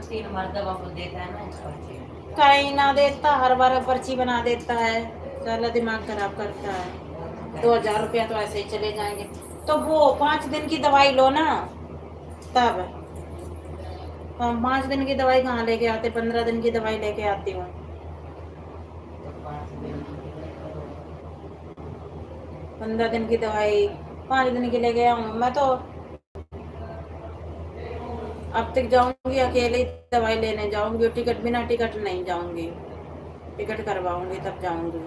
3 मरतबा को देता है ना इस पर्ची कहीं ना देता, हर बार पर्ची बना देता है, साला दिमाग खराब करता है। 2000 रुपया तो ऐसे ही चले जाएंगे। तो वो 5 दिन की दवाई लो ना, तब हम 5 दिन की दवाई कहाँ लेके आते, 15 दिन की दवाई लेके आती हूँ। तो 5 दिन 15 दिन की दवाई 5 दिन की लेके आऊँ मैं तो। अब तक जाऊंगी अकेले ही दवाई लेने जाऊंगी, टिकट बिना टिकट नहीं जाऊंगी, टिकट करवाऊंगी तब जाऊंगी।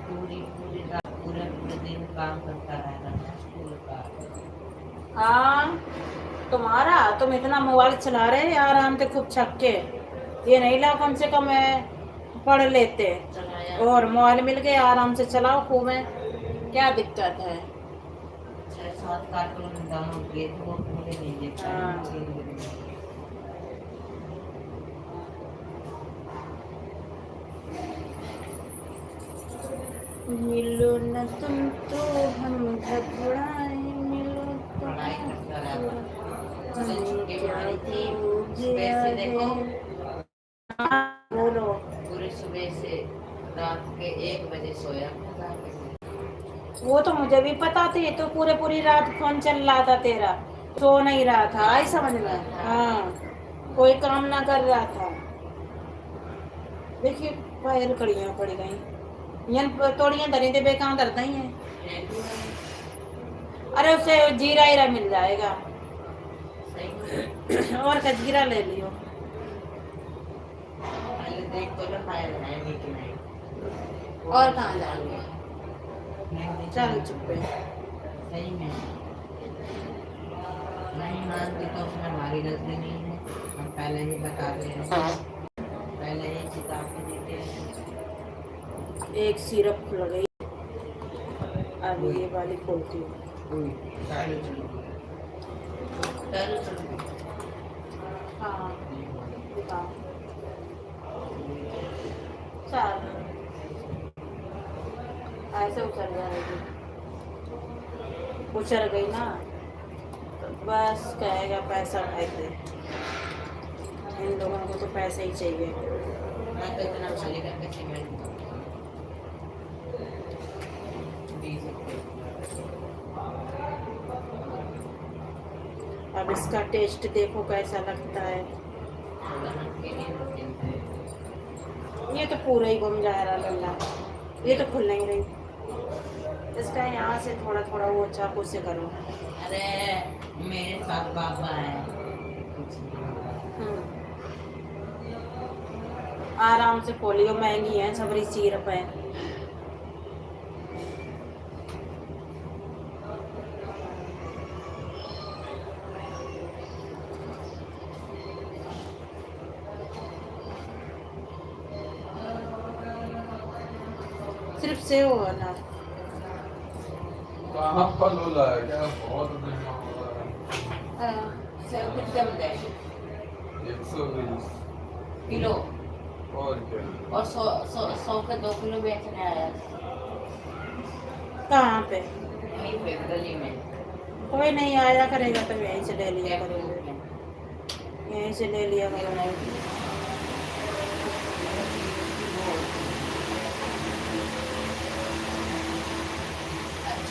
पूरी पूरी रात पूरे पूरे दिन काम करता रहता है स्कूल का। हाँ तुम्हारा, तुम इतना मोबाइल चला रहे हैं आराम से खूब छक के, ये नहीं ला कम से कम पढ़ लेते। चलाया और मोबाइल मिल गया आराम से चलाओ खूब है, क्या दिक्कत है। 6-7 कार्टून डाउनलोड किए थे वो पूरे नहीं देख पाए हाँ। 3 दिन में। मिलो न तुम तो हम घबराए, मिलो तो पढ़ाई करता रहता कल हमें छुट्टी क्या मारी थी हो सुबह गया से है। देखो हाँ, बोलो। पूरी सुबह से रात के 1 बजे सोया था जाके। वो तो मुझे भी पता थी, तो पूरी रात फोन चल रहा था तेरा, सो नहीं रहा था, आई समझ में। हाँ, कोई काम ना कर रहा था। देखिए पैर कड़ियाँ पड़ गई, यन तोड़ियाँ धरी थे बेकार दर्द ही है। अरे उसे जीरा हीरा मिल जाएगा। सही और क्या, जीरा ले लियो। पहले देख तो लो फाइल है नहीं कि नहीं। और कहाँ जाएंगे, नहीं चल चुप है। सही में नहीं मानती तो उसमें हमारी गलती नहीं है, हम पहले ही बता दे रहे हैं, पहले ही चेतावनी देते हैं। एक सिरप खुल गई, अब ये वाली खोलती हूँ। चलो चलो चलो हाँ दिखाओ, चल ऐसे उतर जाएगी, उतर गई ना तो बस कहेगा पैसा फेंक दे। इन लोगों को तो पैसे ही चाहिए। मैं तो इतना खाली करके सीमेंट अब इसका टेस्ट देखो कैसा लगता है। ये तो पूरा ही गुम जा रहा लल्ला, ये तो खुल नहीं रही। इसका यहाँ से थोड़ा थोड़ा वो चाकू से करो। अरे मेरे साथ बाबा है आराम से खोलियो, महंगी है सबरी सिरप है। सिर्फ से हो ना, कहाँ फल हो रहा है क्या, बहुत महंगा हो रहा है। सेव कितने में दे 120 किलो और क्या। और 100 के 2 किलो बेचने आया कहाँ पे, यहीं पे गली में कोई नहीं आया करेगा तो यहीं से ले लिया करेंगे, यहीं से ले लिया करेंगे।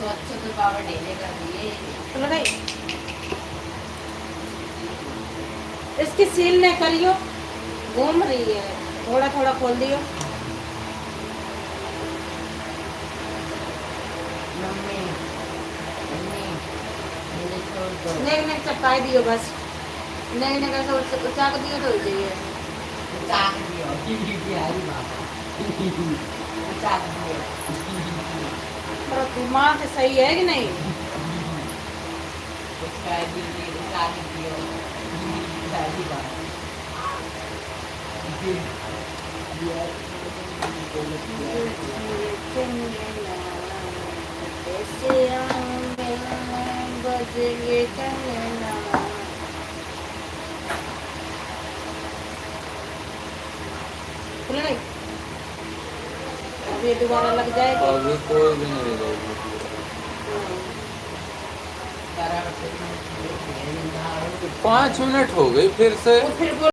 अच्छे तो पावर ढीले कर दिए। चलो नहीं, इसकी सील ने करियो, घूम रही है, थोड़ा थोड़ा खोल दियो। मम्मी मम्मी मुझे छोड़ दो। नेक नेक चपकाई दियो बस, नेक नेक ऐसे उचाक दियो तो हो जाइए। चाक दियो बिहारी बाबा चाक दियो पर दिमाग सही है कि नहीं। उसका दिल चाक दियो बिहारी बाबा खुल गई, अब ये दोबारा लग जाएगी। अभी कोई भी नहीं रहेगी। 12 बजे 5 मिनट हो गई फिर से। वो फिर बोल